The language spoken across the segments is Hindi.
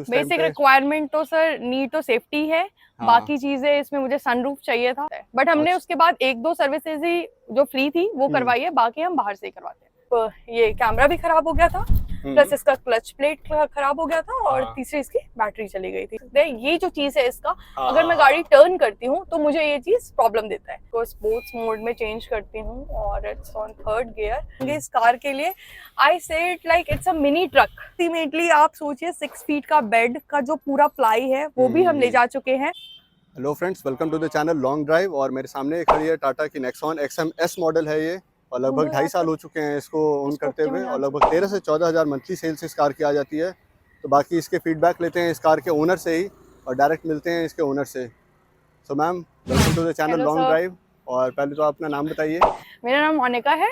बेसिक रिक्वायरमेंट तो सर नीड तो सेफ्टी है। हाँ। बाकी चीजें इसमें मुझे सनरूफ चाहिए था, बट हमने उसके बाद एक दो सर्विसेज ही जो फ्री थी वो करवाई है, बाकी हम बाहर से ही करवाते हैं। तो ये कैमरा भी खराब हो गया था, प्लस इसका क्लच प्लेट खराब हो गया था, और तीसरी इसकी बैटरी चली गई थी। ये जो चीज है इसका, अगर मैं गाड़ी टर्न करती हूँ तो मुझे ये चीज प्रॉब्लम देता है। तो स्पोर्ट्स मोड में चेंज करती हूँ और इट्स ऑन थर्ड गियर। इस कार के लिए आई से it like it's a mini truck. Ultimately आप सोचिए 6 फीट का बेड का जो पूरा प्लाई है वो भी हम ले जा चुके हैं। Hello friends, welcome to the channel long drive. और मेरे सामने खड़ी है टाटा की नेक्सॉन XMS मॉडल है ये, और लगभग 2.5 साल हो चुके हैं इसको ओन करते हुए, और लगभग 13 से 14 हज़ार मंथली सेल्स इस कार की आ जाती है। तो बाकी इसके फीडबैक लेते हैं इस कार के ओनर से ही, और डायरेक्ट मिलते हैं इसके ओनर से। So ma'am, welcome to the channel long drive. और पहले तो अपना नाम बताइए। मेरा नाम मोनिका है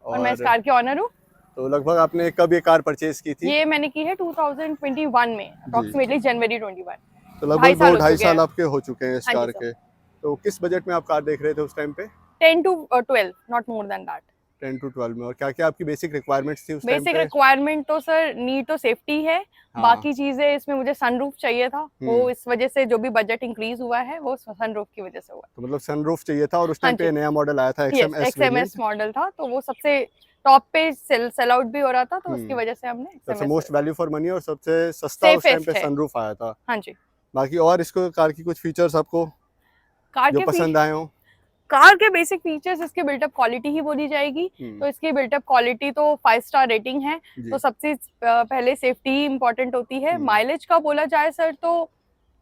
और मैं इस कार की ऑनर हूँ। तो लगभग आपने कब ये कार परचेज की थी? ये मैंने की है 2021 में, अप्रॉक्सीमेटली जनवरी 21। तो लगभग 2-2.5 साल आपके हो चुके हैं इस कार के। तो किस बजट में आप कार देख रहे थे उस टाइम पे? 10 to 12, not more than that. 10 to 12 में। और क्या क्या आपकी बेसिक रिक्वायरमेंट्स थी उस टाइम पे? बेसिक रिक्वायरमेंट तो सर नीड तो सेफ्टी है। बाकी चीजें इसमें मुझे सनरूफ चाहिए था, वो इस वजह से जो भी बजट इंक्रीज हुआ है वो सनरूफ की वजह से हुआ। तो मतलब सनरूफ चाहिए था, और उस टाइम पे नया मॉडल आया था XMS मॉडल था, तो वो सबसे टॉप पे सेल आउट भी हो रहा था, तो उसकी वजह से हमने सबसे मोस्ट वैल्यू फॉर मनी और सबसे सस्ता उस टाइम पे सनरूफ आया था। हाँ जी। बाकी और इसको कार की कुछ फीचर्स आपको कार जो पसंद आए हो? कार के बेसिक फीचर्स, इसकी बिल्टअप क्वालिटी ही बोली जाएगी। तो इसकी बिल्टअप क्वालिटी तो 5 स्टार रेटिंग है। तो सबसे पहले सेफ्टी ही इम्पोर्टेंट होती है। माइलेज का बोला जाए सर तो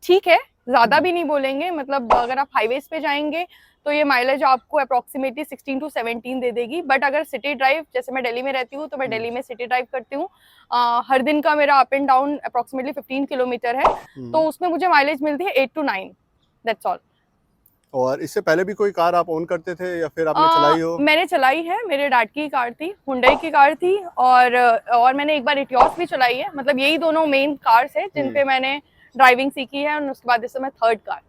ठीक है, ज्यादा भी नहीं बोलेंगे। मतलब अगर आप हाईवेज पे जाएंगे तो ये माइलेज आपको अप्रोक्सीमेटली 16 to 17 दे देगी। बट अगर सिटी ड्राइव, जैसे मैं दिल्ली में रहती हूँ तो मैं दिल्ली में सिटी ड्राइव करती हूँ, हर दिन का मेरा up and down approximately 15 kilometre है, तो उसमें मुझे माइलेज मिलती है 8 to 9, दैट्स ऑल। और इससे पहले भी कोई कार आप ओन करते थे या फिर आपने चलाई हो? मैंने चलाई है, मेरे डैड की कार थी, हुंडई की कार थी, और मैंने एक बार इटियोस भी चलाई है। मतलब यही दोनों मेन कार्स है जिन पे मैंने ड्राइविंग सीखी है, और उसके बाद इस समय थर्ड कार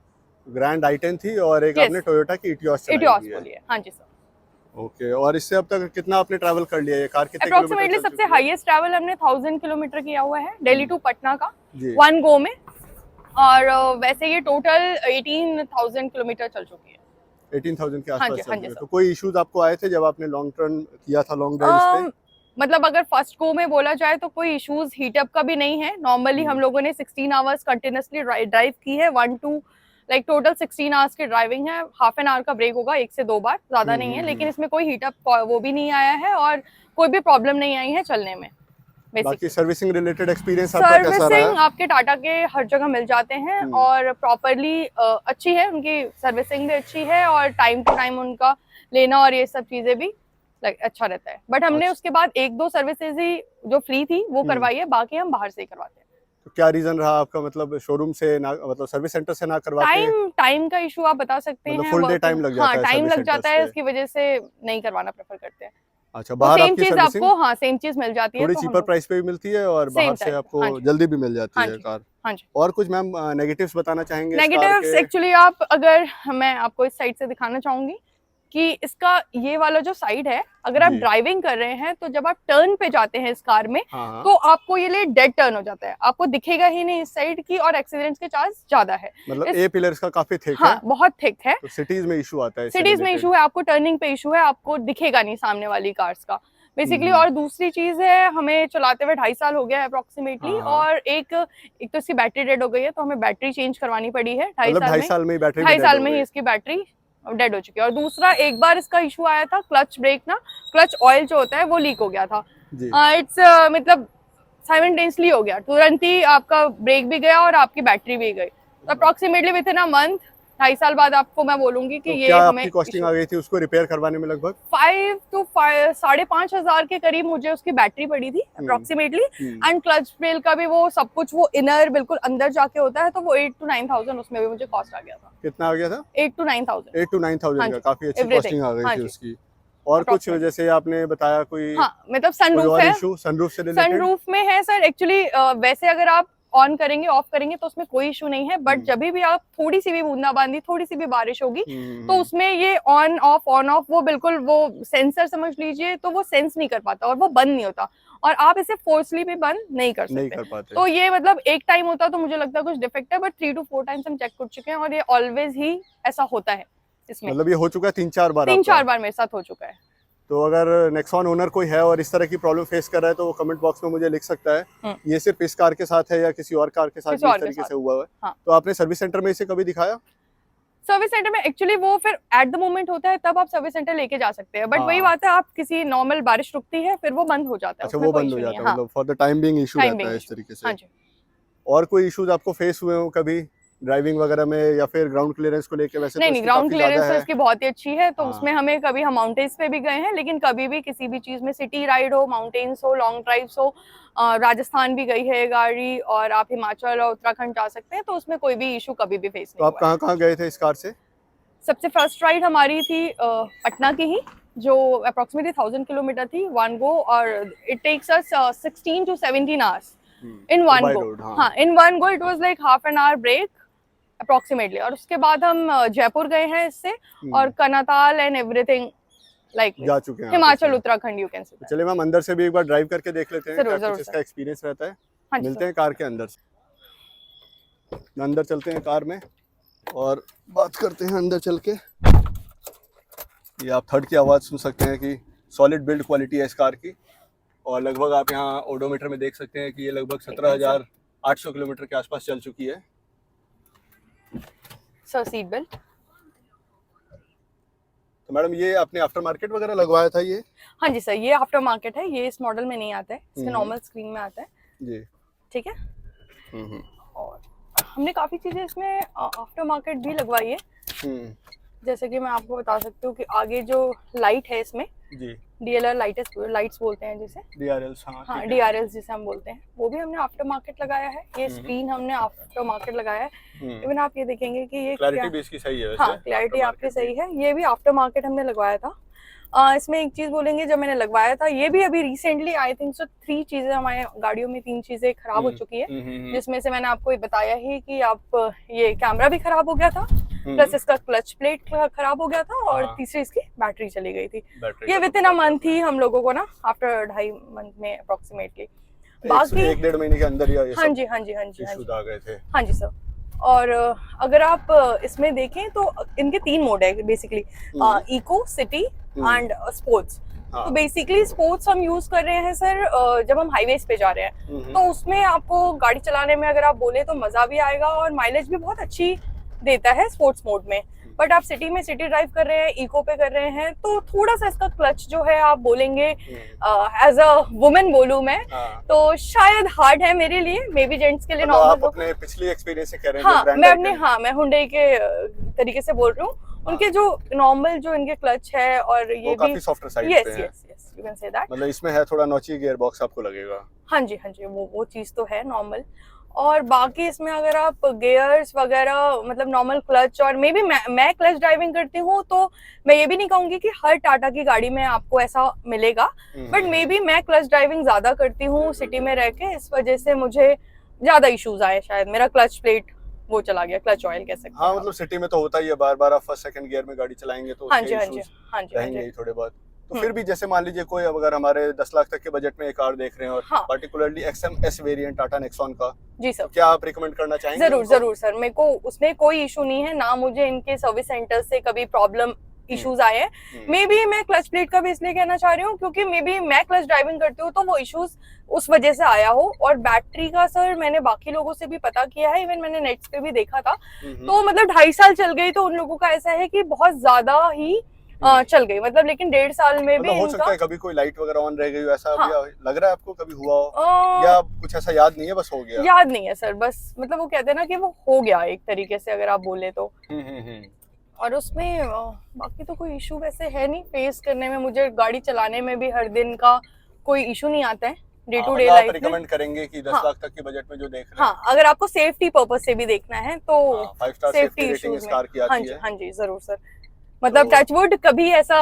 ग्रैंड i10 थी, और एक आपने टोयोटा की इटियोस चलाई है। हाँ जी सर। ओके। और इससे अब तक कितना आपने ट्रैवल कर लिया ये कार? कितने अप्रोक्सीमेटली सबसे हाईएस्ट ट्रैवल हमने 1000 किलोमीटर किया हुआ है, दिल्ली टू पटना का, वन गो में। और वैसे ये टोटल 18,000 किलोमीटर चल चुकी है। 18,000 के आसपास। हाँ जी। तो कोई इश्यूज आपको आए थे जब आपने लॉन्ग टर्न किया था, लॉन्ग ड्राइव पे? मतलब अगर फर्स्ट गो में बोला जाए तो कोई इश्यूज हीटअप का भी नहीं है। नॉर्मली हम लोगों ने 16 आवर्स कंटिन्यूसली ड्राइव की है, 1 to लाइक टोटल 16 आवर्स की ड्राइविंग है। हाफ एन आवर का ब्रेक होगा 1 से 2 बार, ज्यादा नहीं है। लेकिन इसमें कोई हीटअप वो भी नहीं आया है, और कोई भी प्रॉब्लम नहीं आई है चलने में। बाकी सर्विसिंग रिलेटेड एक्सपीरियंस आपका कैसा रहा? सर्विसिंग आपके टाटा के हर जगह मिल जाते हैं, और प्रॉपरली अच्छी है, उनकी सर्विसिंग भी अच्छी है, और टाइम टू टाइम उनका लेना और ये सब चीजें भी अच्छा रहता है। बट हमने उसके बाद एक दो सर्विसेज ही जो फ्री थी वो करवाई है, बाकी हम बाहर से ही करवाते हैं। तो क्या रीजन रहा आपका, मतलब शोरूम से ना, मतलब सर्विस सेंटर से ना करवाते? टाइम का इशू आप बता सकते हैं। फुल डे टाइम लग जाता है। टाइम लग जाता है, इसकी वजह से नहीं करवाना प्रेफर करते हैं। अच्छा, बाहर सेम चीज आपको सेम चीज मिल जाती है, थोड़ी चीपर प्राइस पे भी मिलती है, और बाहर से आपको जल्दी भी मिल जाती है कार। हाँ जी। और कुछ मैम नेगेटिव्स बताना चाहेंगे? नेगेटिव्स एक्चुअली आप, अगर मैं आपको इस साइड से दिखाना चाहूंगी कि इसका ये वाला जो साइड है, अगर आप ड्राइविंग कर रहे हैं तो जब आप टर्न पे जाते हैं इस कार में, तो आपको ये डेड टर्न हो जाता है, आपको दिखेगा ही नहीं इस साइड की, और एक्सीडेंट्स के चांस ज्यादा है। मतलब ए पिलर्स का काफी थिक है, बहुत थिक है। तो सिटीज में इशू आता है, सिटीज में इशू है, आपको टर्निंग पे इशू है, आपको दिखेगा नहीं सामने वाली कार्स का बेसिकली। और दूसरी चीज है, हमें चलाते हुए 2.5 साल हो गया है अप्रोक्सीमेटली, और एक तो इसकी बैटरी डेड हो गई है, तो हमें बैटरी चेंज करवानी पड़ी है 2.5 साल में। 2.5 साल में ही इसकी बैटरी डेड हो चुकी है। और दूसरा, एक बार इसका इशू आया था क्लच ब्रेक ना, क्लच ऑयल जो होता है वो लीक हो गया था। इट्स मतलब साइमल्टेनियसली हो गया, तुरंत ही आपका ब्रेक भी गया और आपकी बैटरी भी गई। तो approximately with in a month, 2.5 साल बाद आपको मैं बोलूंगी कि ये क्या हमें आपकी कॉस्टिंग आ गई थी उसको रिपेयर करवाने में? लगभग 5 to 5.5 हजार के करीब मुझे उसकी बैटरी पड़ी थी अप्रोक्सीमेटली। एंड क्लच प्लेट का भी वो सब कुछ, वो इनर बिल्कुल अंदर जाके होता है, तो वो 8 to 9,000 उसमें भी मुझे कॉस्ट आ गया था। कितना आ गया था? 8 to 9,000। 8 to 9,000 का काफी अच्छी कॉस्टिंग आ गई थी उसकी। और कुछ जैसे आपने बताया कोई? हाँ, मतलब सनरूफ है। सनरूफ से सनरूफ में है सर एक्चुअली, वैसे अगर आप ऑन करेंगे ऑफ करेंगे तो उसमें कोई इशू नहीं है, बट जब भी आप थोड़ी सी भी बूंदाबांदी, थोड़ी सी भी बारिश होगी तो उसमें ये ऑन ऑफ वो बिल्कुल वो सेंसर समझ लीजिए, तो वो सेंस नहीं कर पाता और वो बंद नहीं होता, और आप इसे फोर्सली भी बंद नहीं कर सकते। तो ये मतलब एक टाइम होता तो मुझे लगता है कुछ डिफेक्ट है, बट 3 to 4 टाइम्स हम चेक कर चुके हैं और ये ऑलवेज ही ऐसा होता है इसमें। मतलब ये हो चुका है 3-4 बार? 3-4 बार मेरे साथ हो चुका है। तो अगर नेक्सॉन ओनर कोई है और इस तरह की प्रॉब्लम फेस कर रहा है तो वो कमेंट बॉक्स में मुझे लिख सकता है। ये सिर्फ इस कार के साथ है या किसी और कार के साथ भी इस तरीके से हुआ है? हाँ। तो आपने सर्विस सेंटर में इसे कभी दिखाया? सर्विस सेंटर में एक्चुअली वो फिर एट द मोमेंट होता है तब आप सर्विस सेंटर लेके जा सकते हैं, बट वही बात है आप किसी नॉर्मल बारिश रुकती है फिर वो बंद हो जाता है। अच्छा, वो बंद हो जाता है, मतलब for the time being issue रहता है इस तरीके से। हाँ जी। और कोई इश्यूज आपको फेस हुए हो कभी ड्राइविंग वगैरह में या फिर ग्राउंड क्लियरेंस को लेके? वैसे नहीं, ग्राउंड क्लियरेंस तो इसकी बहुत ही अच्छी है, तो हाँ। उसमें हमें कभी हम माउंटेन्स पे भी गए हैं, लेकिन कभी भी किसी भी चीज में सिटी राइड हो, माउंटेन्स हो, लॉन्ग ड्राइव्स हो, राजस्थान भी गई है गाड़ी और आप हिमाचल और उत्तराखंड जा सकते हैं, तो उसमें कोई भी इशू कभी भी फेस नहीं हुआ। तो आप कहाँ गए थे इस कार से? सबसे फर्स्ट राइड हमारी थी पटना की ही, जो अप्रोक्सीमेटली 1000 किलोमीटर थी वन गो, और it takes us 16 to 17 hours in one go. हाँ, in one go it was like half an hour break approximately, और उसके बाद हम जयपुर गए हैं इससे, और कनाताल एंड एवरीथिंग लाइक जा चुके हैं Himachal Uttarakhand you can say. चलिए मैम, अंदर से भी एक बार ड्राइव करके देख लेते हैं जरूर, क्या कुछ इसका एक्सपीरियंस रहता है। मिलते हैं कार के अंदर से। अंदर चलते हैं कार में और बात करते हैं अंदर चल के। ये आप थर्ड की आवाज़ सुन सकते हैं कि सॉलिड बिल्ड क्वालिटी है इस कार की, और लगभग आप यहाँ ओडोमीटर में देख सकते हैं कि ये लगभग 17,800 किलोमीटर के आसपास चल चुकी है। Sir seat belt. तो मैडम ये आपने आफ्टर मार्केट वगैरह लगवाया था ये? हाँ जी सर, ये आफ्टर मार्केट है, ये इस मॉडल में नहीं आता है, इसके नॉर्मल स्क्रीन में आता है जी। ठीक है। और हमने काफी चीजें इसमें आफ्टर मार्केट भी लगवाई है, जैसे कि मैं आपको बता सकती हूँ कि आगे जो लाइट है इसमें जी, DLR लाइट्स बोलते हैं जिसे, DRLs। हाँ, DRLs जिसे हम बोलते हैं, वो भी हमने आफ्टर मार्केट लगाया है। ये स्क्रीन हमने आफ्टर मार्केट लगाया है। इवन आप ये देखेंगे कि ये क्लैरिटी भी इसकी सही है वैसे। हाँ, क्लैरिटी आपकी सही है, ये भी आफ्टर मार्केट हमने लगवाया था। इसमें एक चीज बोलेंगे, जब मैंने लगवाया था ये भी अभी रिसेंटली आई थिंक सो 3 चीजें हमारे गाड़ियों में 3 चीजें खराब हो चुकी है, जिसमें से मैंने आपको बताया ही कि आप ये कैमरा भी खराब हो गया था, प्लस इसका क्लच प्लेट खराब हो गया था, और तीसरी इसकी बैटरी चली गई थी। ये विद इन अ मंथ ही हम लोगों को ना, आफ्टर 2.5 मंथ में अप्रोक्सीमेटली, बाकी 1-1.5 महीने के अंदर ही हाँ जी हाँ जी हाँ जी आ गए थे। हाँ जी सर। और अगर आप इसमें देखें तो इनके 3 मोड है basically, eco, city and sports. तो बेसिकली स्पोर्ट्स हम यूज कर रहे हैं सर जब हम हाईवेज पे जा रहे हैं, तो उसमें आपको गाड़ी चलाने में अगर आप बोले तो मजा भी आएगा और माइलेज भी बहुत अच्छी देता है स्पोर्ट्स मोड में। बट आप सिटी में सिटी ड्राइव कर रहे हैं, इको पे कर रहे हैं, तो थोड़ा सा इसका क्लच जो है आप बोलेंगे एज अ वुमेन बोलूं मैं, तो शायद हार्ड है मेरे लिए, मे बी जेंट्स के लिए नॉर्मल। आप अपने पिछली एक्सपीरियंस से कह रहे हैं? हाँ, मैं हुंडई के तरीके से बोल रही हूँ। उनके जो नॉर्मल जो इनके क्लच है और ये भी काफी सॉफ्टर साइड पे है। Yes you can say that. मतलब इसमें है थोड़ा नॉची गियर बॉक्स आपको लगेगा। हाँ जी वो चीज तो है नॉर्मल। और बाकी इसमें अगर आप गियर्स वगैरह, मतलब नॉर्मल क्लच, और मे बी मैं क्लच ड्राइविंग करती हूँ, तो मैं ये भी नहीं कहूंगी कि हर टाटा की गाड़ी में आपको ऐसा मिलेगा, बट मे बी मैं क्लच ड्राइविंग ज्यादा करती हूँ सिटी में रह के, इस वजह से मुझे ज्यादा इश्यूज आए, शायद मेरा क्लच प्लेट वो चला गया, क्लच ऑयल कह सकते हैं। हाँ, मतलब सिटी में तो होता ही है, बार-बार आप फर्स्ट सेकंड गियर में गाड़ी चलाएंगे तो हाँ जी रहेंगे ही थोड़े बहुत। तो फिर भी जैसे मान लीजिए कोई अगर हमारे 10 लाख तक के बजट में एक कार देख रहे हैं, और particularly XMS variant Tata Nexon का, जी सर, तो क्या आप रिकमेंड करना चाहेंगे? जरूर सर, मेरे को उसमें कोई इशू नहीं है, ना मुझे इनके सर्विस सेंटर से कभी प्रॉब्लम इश्यूज आए हैं। मे बी मैं क्लच प्लेट का भी इसलिए कहना चाह रही हूँ क्योंकि मे बी मैं क्लच ड्राइविंग करती हूँ तो वो इश्यूज उस वजह से आया हो। और बैटरी का सर मैंने बाकी लोगों से भी पता किया है, इवन मैंने नेट्स पे भी देखा था, तो मतलब 2.5 साल चल गई, तो उन लोगों का ऐसा है कि बहुत ज्यादा ही चल गई, मतलब लेकिन 1.5 साल में भी हो सकता है कभी कोई लाइट वगैरह ऑन रह गई, ऐसा लग रहा है आपको कभी हुआ हो, या कुछ ऐसा याद नहीं है, बस हो गया? याद नहीं है सर, बस मतलब वो कहते हैं ना कि वो हो गया एक तरीके से अगर आप बोले तो। और उसमें बाकी तो कोई इशू वैसे है नहीं फेस करने में, मुझे गाड़ी चलाने में भी हर दिन का कोई इशू नहीं आता है डे टू डे लाइफ में। रिकमेंड करेंगे कि 10 लाख तक के बजट में जो देख रहे हैं, हाँ, अगर आपको सेफ्टी पर्पस से भी देखना है तो 5 स्टार सेफ्टी रेटिंग इस कार की आती है। हाँ जी जरूर सर, मतलब टचवुड कभी ऐसा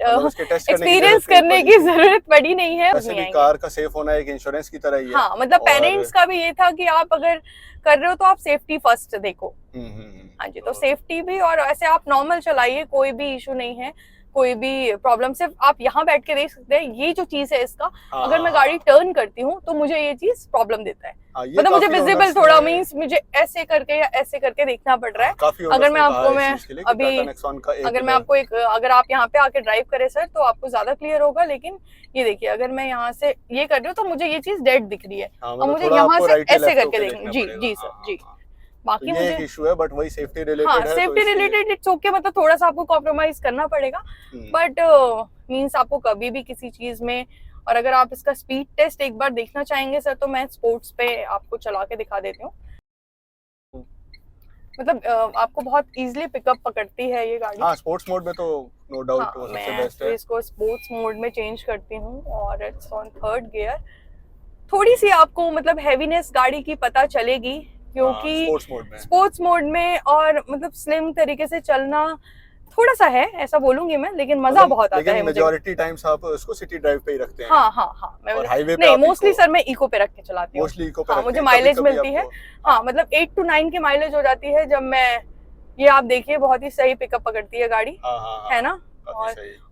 एक्सपीरियंस करने की जरूरत पड़ी नहीं है। वैसे भी कार का सेफ होना एक इंश्योरेंस की तरह ही है। हाँ मतलब पेरेंट्स का भी ये था कि आप अगर कर रहे हो तो आप सेफ्टी फर्स्ट देखो। हाँ जी, तो सेफ्टी भी, और ऐसे आप नॉर्मल चलाइए, कोई भी इशू नहीं है, कोई भी प्रॉब्लम। सिर्फ आप यहाँ बैठ के देख सकते हैं, ये जो चीज है इसका, अगर मैं गाड़ी टर्न करती हूँ तो मुझे ये चीज प्रॉब्लम देता है। मतलब मुझे विजिबल थोड़ा मींस मुझे ऐसे करके या ऐसे करके देखना पड़ रहा है। अगर मैं आपको अगर आप यहाँ पे आके ड्राइव करें सर तो आपको ज्यादा क्लियर होगा। लेकिन ये देखिए, अगर मैं यहाँ से ये कर रही हूँ तो मुझे ये चीज डेड दिख रही है और मुझे यहाँ से ऐसे करके देखना। जी जी सर जी। बाकी तो मुझे एक इशू है, बट वही सेफ्टी रिलेटेड हाँ, है। सेफ्टी रिलेटेड इट्स ओके, मतलब थोड़ा सा आपको कॉम्प्रोमाइज करना पड़ेगा, बट मींस आपको कभी भी किसी चीज में। और अगर आप इसका स्पीड टेस्ट एक बार देखना चाहेंगे सर तो मैं स्पोर्ट्स पे आपको चला के दिखा देती हूँ। मतलब आपको बहुत इजीली पिकअप पकड़ती है ये गाड़ी। हाँ, स्पोर्ट्स मोड में तो नो डाउट वो सबसे बेस्ट है। मैं इसको स्पोर्ट्स मोड में चेंज करती हूँ और इट्स ऑन 3rd गियर। थोड़ी सी आपको मतलब हैवीनेस गाड़ी की पता चलेगी, क्योंकि स्पोर्ट्स मोड में और मतलब स्लिम तरीके से चलना थोड़ा सा है, ऐसा बोलूंगी मैं, लेकिन मजा बहुत आता है। मेजॉरिटी टाइम्स आप उसको सिटी ड्राइव पे ही रखते हैं। हाँ मैं हाईवे पे नहीं, मोस्टली सर मैं इको पे रख के चलाती हूँ। मोस्टली इको पे। हाँ, मुझे माइलेज मिलती है। हाँ मतलब 8 to 9 की माइलेज हो जाती है जब मैं, ये आप देखिए बहुत ही सही पिकअप पकड़ती है गाड़ी, है ना।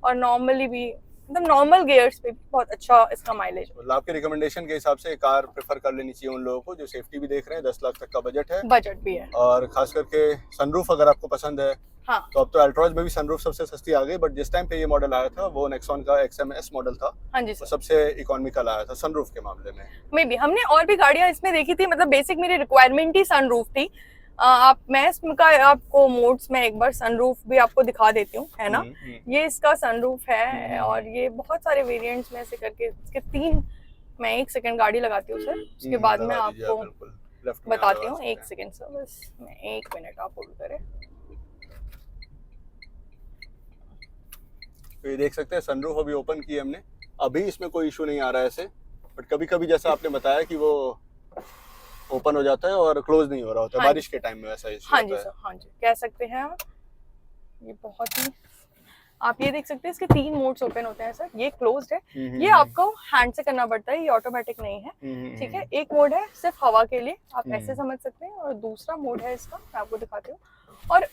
और नॉर्मली भी मतलब नॉर्मल गियर्स पे भी बहुत अच्छा इसका माइलेज है। मतलब आपके रिकमेंडेशन के हिसाब से कार प्रेफर कर लेनी चाहिए उन लोगों को जो सेफ्टी भी देख रहे हैं। 10 लाख तक का बजट है, बजट भी है, और खास करके सनरूफ अगर आपको पसंद है। हाँ। तो अब तो अल्ट्रॉज में भी सनरूफ सबसे सस्ती आ गई, बट जिस टाइम पे ये मॉडल आया था वो नेक्सॉन का XMS मॉडल था। हाँ जी सर। सबसे इकोनॉमिकल आया था सनरूफ के मामले में। मे बी हमने और भी गाड़ियां इसमें देखी थी, मतलब बेसिक मेरी रिक्वायरमेंट ही सनरूफ थी। मैं इसका आपको मोड्स में एक बार सनरूफ भी आपको दिखा देती हूँ, है ना। ये इसका सनरूफ है और ये बहुत सारे वेरिएंट्स में से करके इसके 3। मैं 1 सेकंड गाड़ी लगाती हूँ सर, उसके बाद में आपको बताती हूँ। 1 सेकंड सर, बस मैं 1 मिनट आप होल्ड करें। तो ये देख सकते हैं सनरूफ अभी ओपन की है हमने। अभी इसमें कोई इशू नहीं आ रहा है ऐसे, बट कभी कभी जैसा आपने बताया कि वो ओपन हो जाता है और क्लोज नहीं हो रहा होता है। बारिश के टाइम में वैसा इशू होता है। हाँ जी कह सकते हैं आप। ये बहुत ही, आप ये देख सकते हैं इसके 3 मोड्स ओपन होते हैं सर। ये क्लोज्ड है, ये आपको हैंड से करना पड़ता है, ये ऑटोमेटिक नहीं है, ठीक है। एक मोड है सिर्फ हवा के लिए, आप ऐसे समझ सकते हैं, और दूसरा मोड है इसका, मैं आपको दिखाती हूँ। और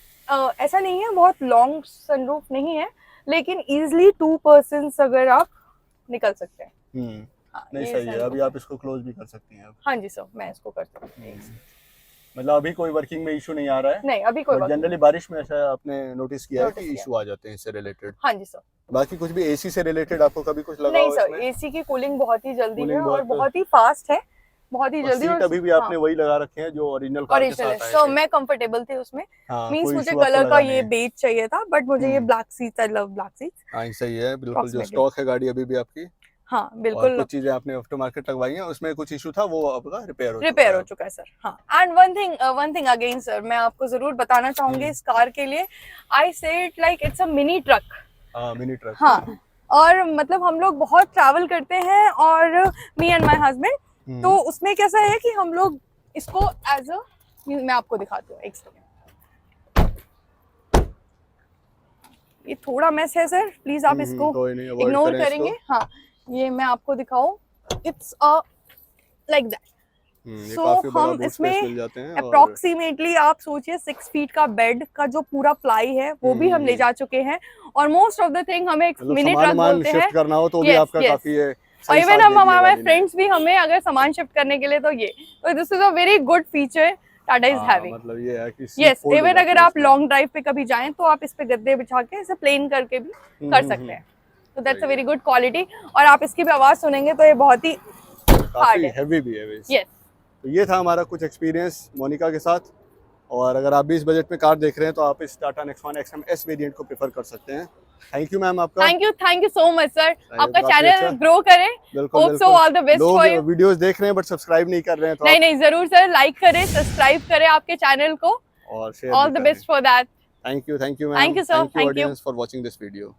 ऐसा नहीं है, बहुत लॉन्ग सनरूफ नहीं है, लेकिन इजिली 2 पर्सन्स अगर आप निकल सकते हैं। नहीं सही है। अभी आप इसको क्लोज भी कर सकती हैं अब। हाँ जी सर, मैं इसको कर सकती हूँ। मतलब अभी कोई वर्किंग में इशू नहीं आ रहा है? नहीं अभी कोई। जनरली बारिश में ऐसा आपने नोटिस किया है कि इशू आ जाते हैं इससे रिलेटेड? हाँ जी सर। बाकी कुछ भी एसी से रिलेटेड आपको कभी कुछ लगा? नहीं सर, एसी की कूलिंग बहुत ही जल्दी है और बहुत ही फास्ट है, बहुत ही जल्दी। सीट अभी भी आपने वही लगा रखे हैं जो ओरिजिनल कार के साथ है। तो मैं कंफर्टेबल थी उसमें। मींस मुझे कलर का ये बेज चाहिए था, बट मुझे ये black seats, I love black seats. हाँ सही है, बिल्कुल जो स्टॉक है गाड़ी अभी भी आपकी। हाँ बिल्कुल। कुछ चीजें आपने आफ्टर मार्केट लगवाई हैं, उसमें कुछ इशू था वो आपका रिपेयर हो चुका है सर। हाँ, and one thing again sir, मैं आपको जरूर बताना चाहूंगी इस कार के लिए, आई से it like it's a mini truck. Mini truck. हाँ, और मतलब हम लोग बहुत ट्रैवल करते हैं, और मी एंड माय हस्बैंड, तो उसमें कैसा है कि हम लोग इसको एज अ, मैं आपको दिखाती हूँ 1 सेकंड। ये थोड़ा मेस है सर, प्लीज आप इसको इग्नोर करेंगे। हाँ, ये मैं आपको दिखाऊं, इट्स अ लाइक दैट। सो हम इसमें अप्रोक्सीमेटली आप सोचिए 6 फीट का बेड का जो पूरा प्लाई है वो भी हम ले जा चुके हैं, और मोस्ट ऑफ द थिंग हमें एक मिनी ट्रक बोलते हैं, करना हो तो भी आपका काफी है। और इवन हम हमारे फ्रेंड्स भी हमें अगर सामान शिफ्ट करने के लिए, तो ये तो this is a very good feature Tata is having. मतलब ये है कि यस, इवन अगर आप लॉन्ग ड्राइव पे कभी जाएं तो आप इस पे गद्दे बिछा के इसे प्लेन करके भी कर सकते हैं, तो that's a very good quality. और आप इसकी भी आवाज सुनेंगे तो ये बहुत ही हार्ड है, हेवी भी है। यस। तो ये था हमारा कुछ एक्सपीरियंस मोनिका के साथ, और अगर आप भी इस बजट में कार देख रहे हैं तो आप इस टाटा नेक्सॉन XMS वेरिएंट को प्रेफर कर सकते हैं। थैंक यू मैम आपका। Thank you so much sir, आपका चैनल ग्रो करे। Hope so, all the best for you. Videos देख रहे हैं बट सब्सक्राइब नहीं कर रहे हैं तो नहीं जरूर सर, लाइक करें, सब्सक्राइब करें आपके चैनल को, और share. All the best for that. Thank you ma'am. Thank you sir, thank you audience for watching this video.